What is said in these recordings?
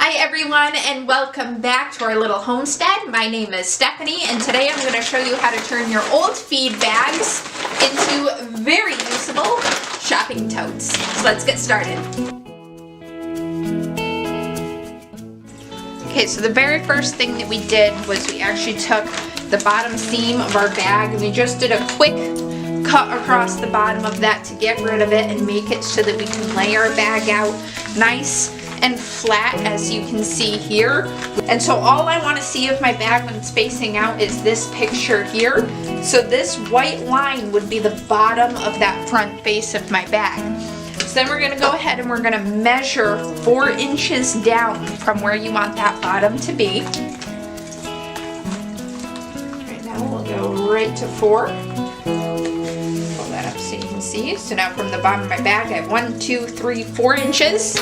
Hi everyone, and welcome back to our little homestead. My name is Stephanie, and today I'm going to show you how to turn your old feed bags into very usable shopping totes. So let's get started. Okay, so the very first thing that we did was we actually took the bottom seam of our bag and we just did a quick cut across the bottom of that to get rid of it and make it so that we can lay our bag out nice and flat, as you can see here. And so all I want to see of my bag when it's facing out is this picture here. So this white line would be the bottom of that front face of my bag. So then we're going to go ahead and we're going to measure 4 inches down from where you want that bottom to be. Right now we'll go right to 4. Pull that up so you can see. So now from the bottom of my bag I have 1, 2, 3, 4 inches.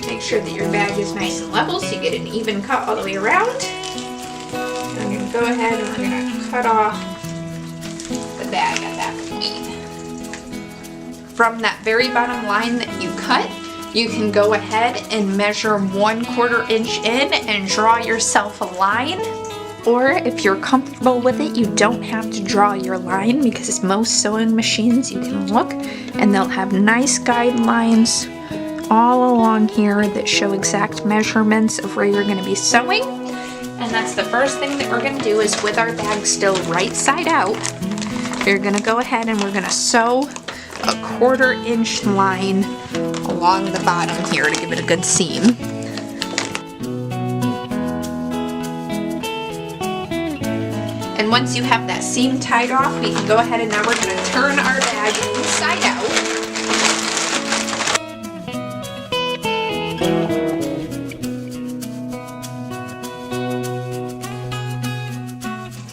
Make sure that your bag is nice and level so you get an even cut all the way around. And I'm going to go ahead and we're going to cut off the bag at that point. From that very bottom line that you cut, you can go ahead and measure 1/4 inch in and draw yourself a line. Or if you're comfortable with it, you don't have to draw your line, because most sewing machines you can look and they'll have nice guidelines all along here that show exact measurements of where you're going to be sewing. And that's the first thing that we're going to do is, with our bag still right side out, we're going to go ahead and we're going to sew a 1/4 inch line along the bottom here to give it a good seam. And once you have that seam tied off, we can go ahead and now we're going to turn our bag inside out.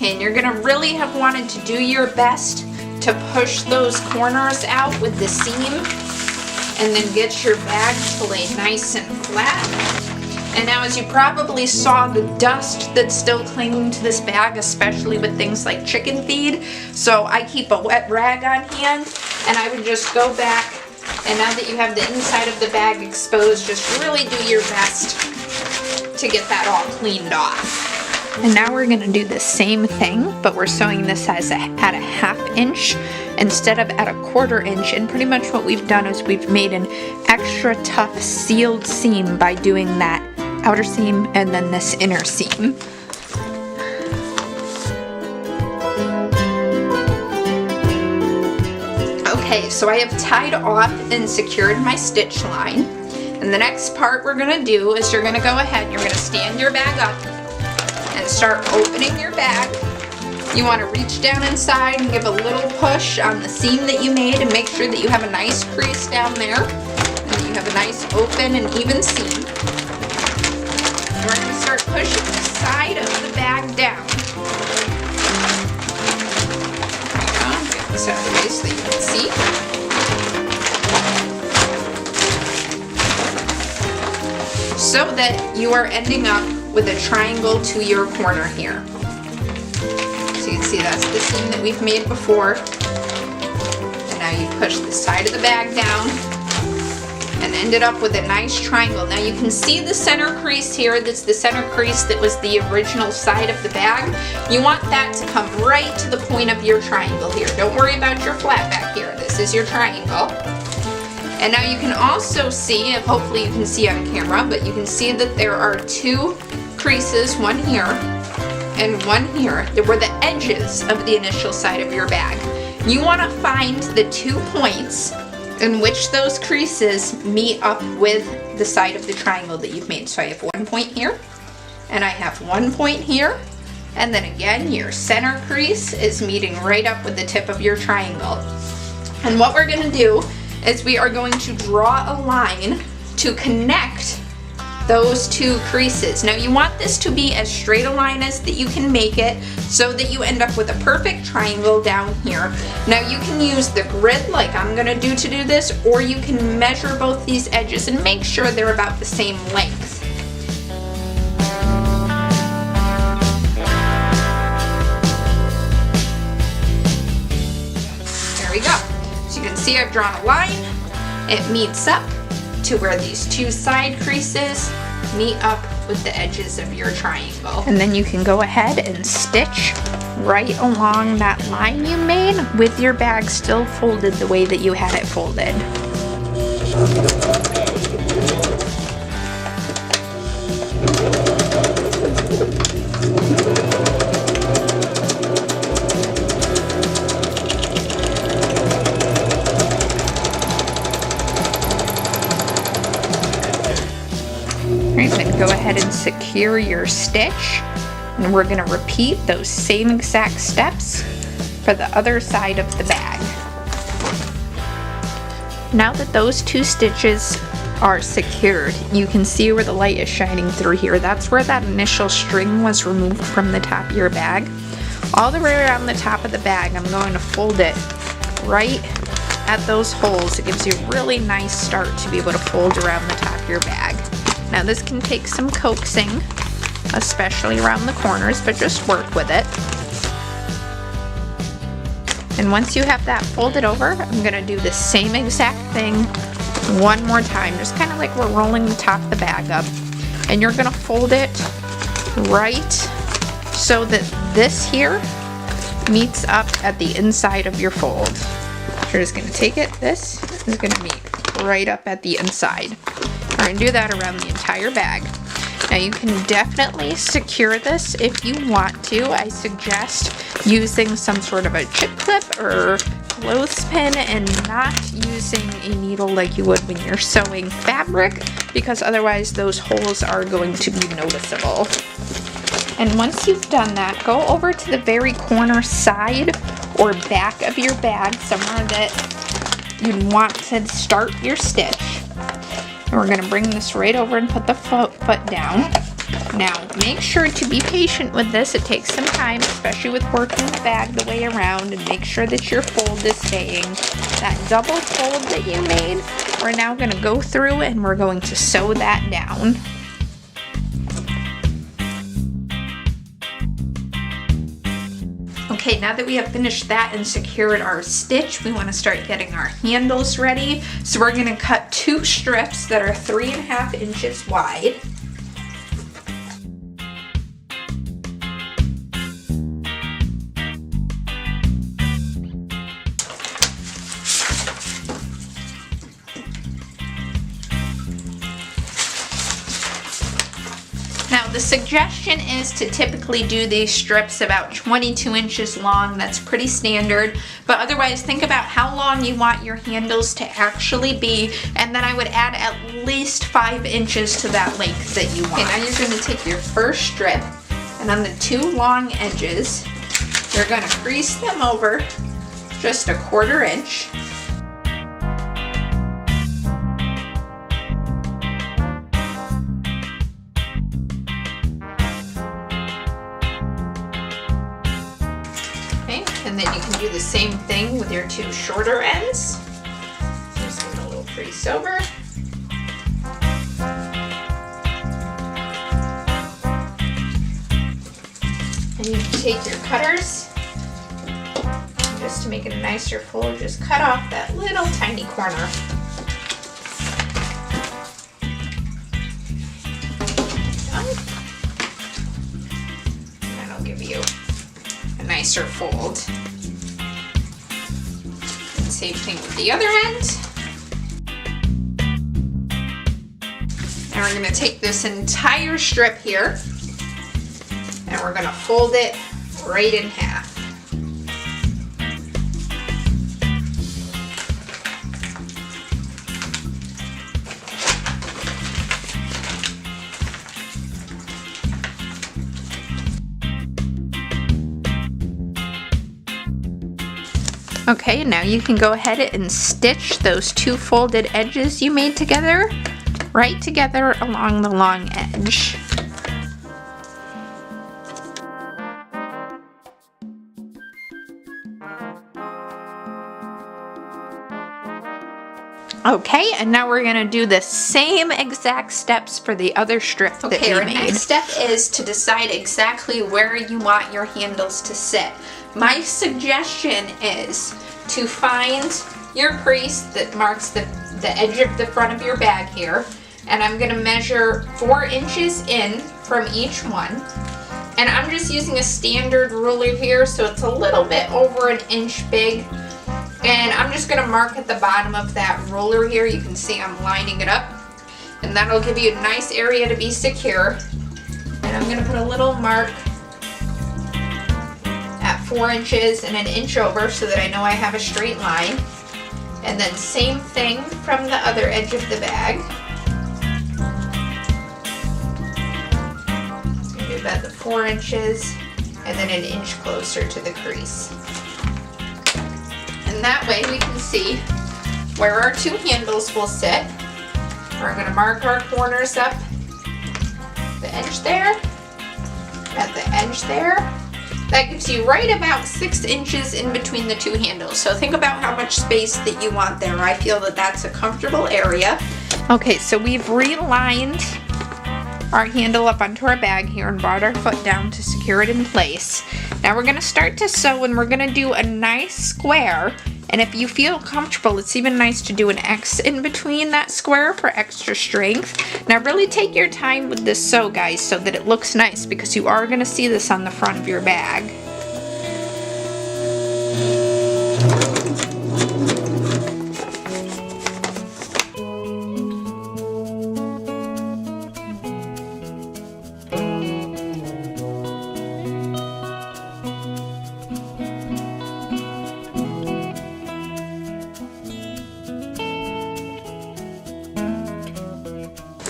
And you're going to really have wanted to do your best to push those corners out with the seam and then get your bag to lay nice and flat. And now, as you probably saw, the dust that's still clinging to this bag, especially with things like chicken feed, so I keep a wet rag on hand and I would just go back, and now that you have the inside of the bag exposed, just really do your best to get that all cleaned off. And now we're going to do the same thing, but we're sewing this at a 1/2 inch instead of at a 1/4 inch. And pretty much what we've done is we've made an extra tough sealed seam by doing that outer seam and then this inner seam. Okay, so I have tied off and secured my stitch line. And the next part we're going to do is you're going to go ahead and you're going to stand your bag up and start opening your bag. You want to reach down inside and give a little push on the seam that you made and make sure that you have a nice crease down there and that you have a nice open and even seam. And we're going to start pushing the side of the bag down. There you go. Get this out of the way so that you can see. So that you are ending up with a triangle to your corner here. So you can see that's the seam that we've made before. And now you push the side of the bag down and ended up with a nice triangle. Now you can see the center crease here. That's the center crease that was the original side of the bag. You want that to come right to the point of your triangle here. Don't worry about your flat back here. This is your triangle. And now you can also see, hopefully you can see on camera, but you can see that there are 2 creases, one here and one here, that were the edges of the initial side of your bag. You want to find the 2 points in which those creases meet up with the side of the triangle that you've made. So I have 1 point here, and I have 1 point here, and then again your center crease is meeting right up with the tip of your triangle. And what we're going to do is we are going to draw a line to connect those 2 creases. Now you want this to be as straight a line as that you can make it so that you end up with a perfect triangle down here. Now you can use the grid like I'm going to do this, or you can measure both these edges and make sure they're about the same length. There we go. So you can see I've drawn a line. It meets up to where these 2 side creases meet up with the edges of your triangle. And then you can go ahead and stitch right along that line you made with your bag still folded the way that you had it folded. Alright, then go ahead and secure your stitch. And we're going to repeat those same exact steps for the other side of the bag. Now that those two stitches are secured, you can see where the light is shining through here. That's where that initial string was removed from the top of your bag. All the way around the top of the bag, I'm going to fold it right at those holes. It gives you a really nice start to be able to fold around the top of your bag. Now this can take some coaxing, especially around the corners, but just work with it. And once you have that folded over, I'm gonna do the same exact thing one more time, just kind of like we're rolling the top of the bag up. And you're gonna fold it right so that this here meets up at the inside of your fold. You're just gonna take it, this is gonna meet right up at the inside. We're gonna do that around the entire bag. Now you can definitely secure this if you want to. I suggest using some sort of a chip clip or clothespin and not using a needle like you would when you're sewing fabric, because otherwise those holes are going to be noticeable. And once you've done that, go over to the very corner side or back of your bag, somewhere that you want to start your stitch. And we're going to bring this right over and put the foot down. Now, make sure to be patient with this. It takes some time, especially with working the bag the way around, and make sure that your fold is staying. That double fold that you made, we're now going to go through and we're going to sew that down. Okay, now that we have finished that and secured our stitch, we want to start getting our handles ready. So we're going to cut 2 strips that are 3.5 inches wide. Now the suggestion is to typically do these strips about 22 inches long. That's pretty standard, but otherwise think about how long you want your handles to actually be, and then I would add at least 5 inches to that length that you want. Okay, now you're going to take your first strip, and on the 2 long edges, you're going to crease them over just 1/4 inch. And then you can do the same thing with your 2 shorter ends. Just give it a little crease over. And you can take your cutters, just to make it a nicer fold, just cut off that little tiny corner. And that'll give you a nicer fold. And same thing with the other end. And we're going to take this entire strip here and we're going to fold it right in half. Okay, now you can go ahead and stitch those 2 folded edges you made together, right together along the long edge. Okay, and now we're gonna do the same exact steps for the other strip that we our made. next step is to decide exactly where you want your handles to sit. My suggestion is to find your crease that marks the edge of the front of your bag here. and I'm gonna measure 4 inches in from each one. And I'm just using a standard ruler here, so it's a little bit over 1 inch big. And I'm just gonna mark at the bottom of that ruler here. You can see I'm lining it up. And that'll give you a nice area to be secure. And I'm gonna put a little mark at 4 inches and 1 inch over so that I know I have a straight line. And then same thing from the other edge of the bag. So do about the 4 inches and then 1 inch closer to the crease. And that way we can see where our 2 handles will sit. We're going to mark our corners up, the edge there, at the edge there. That gives you right about 6 inches in between the 2 handles. So think about how much space that you want there. I feel that that's a comfortable area. Okay, so we've realigned our handle up onto our bag here and brought our foot down to secure it in place. Now we're going to start to sew, and we're going to do a nice square. And if you feel comfortable, it's even nice to do an X in between that square for extra strength. Now really take your time with this sew, guys, so that it looks nice, because you are going to see this on the front of your bag.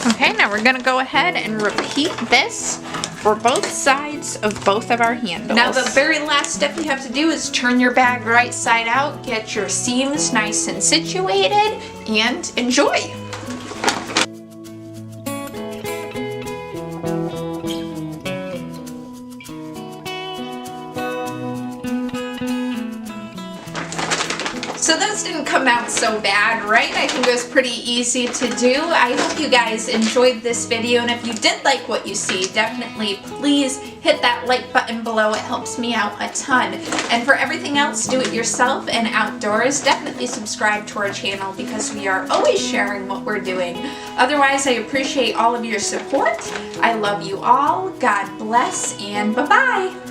Okay, now we're gonna go ahead and repeat this for both sides of both of our handles. Now the very last step you have to do is turn your bag right side out, get your seams nice and situated, and enjoy. So those didn't come out so bad, right? I think it was pretty easy to do. I hope you guys enjoyed this video, and if you did like what you see, definitely please hit that like button below. It helps me out a ton. And for everything else, do it yourself and outdoors, definitely subscribe to our channel, because we are always sharing what we're doing. Otherwise, I appreciate all of your support. I love you all. God bless, and bye-bye.